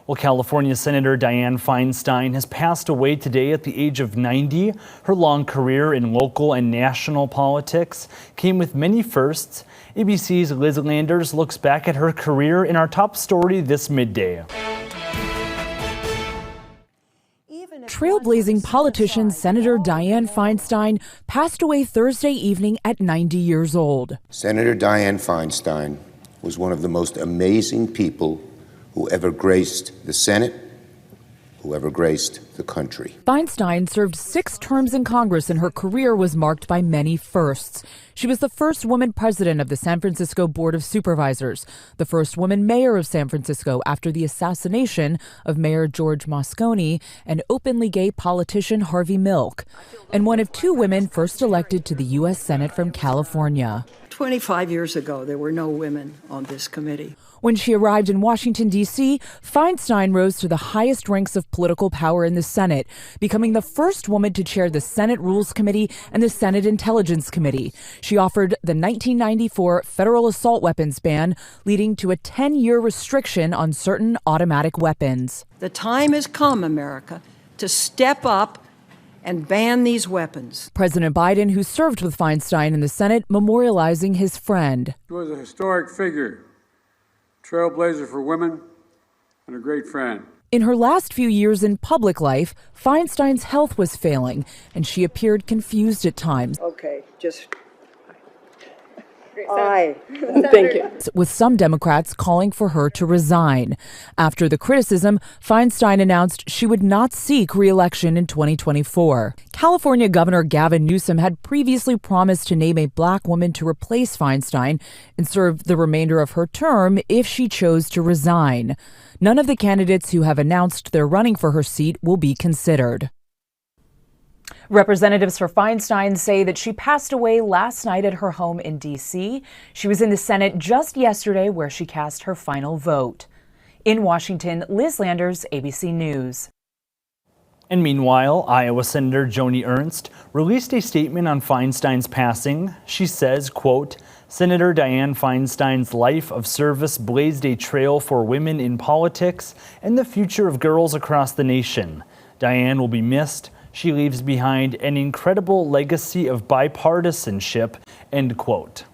Well, California Senator Dianne Feinstein has passed away today at the age of 90. Her long career in local and national politics came with many firsts. ABC's Liz Landers looks back at her career in our top story this midday. Trailblazing politician Senator Dianne Feinstein passed away Thursday evening at 90 years old. Senator Dianne Feinstein was one of the most amazing people who ever graced the Senate, who ever graced the country. Feinstein served 6 terms in Congress, and her career was marked by many firsts. She was the first woman president of the San Francisco Board of Supervisors, the first woman mayor of San Francisco after the assassination of Mayor George Moscone and openly gay politician Harvey Milk, and one of 2 women first elected to the U.S. Senate from California. 25 years ago, there were no women on this committee. When she arrived in Washington, D.C., Feinstein rose to the highest ranks of political power in the Senate, becoming the first woman to chair the Senate Rules Committee and the Senate Intelligence Committee. She offered the 1994 federal assault weapons ban, leading to a 10-year restriction on certain automatic weapons. The time has come, America, to step up and ban these weapons. President Biden, who served with Feinstein in the Senate, memorializing his friend. She was a historic figure, trailblazer for women, and a great friend. In her last few years in public life, Feinstein's health was failing, and she appeared confused at times. Okay, just... Thank you. With some Democrats calling for her to resign. After the criticism, Feinstein announced she would not seek re-election in 2024. California Governor Gavin Newsom had previously promised to name a black woman to replace Feinstein and serve the remainder of her term if she chose to resign. None of the candidates who have announced they're running for her seat will be considered. Representatives for Feinstein say that she passed away last night at her home in D.C. She was in the Senate just yesterday, where she cast her final vote. In Washington, Liz Landers, ABC News. And meanwhile, Iowa Senator Joni Ernst released a statement on Feinstein's passing. She says, quote, "Senator Dianne Feinstein's life of service blazed a trail for women in politics and the future of girls across the nation. Dianne will be missed. She leaves behind an incredible legacy of bipartisanship," end quote.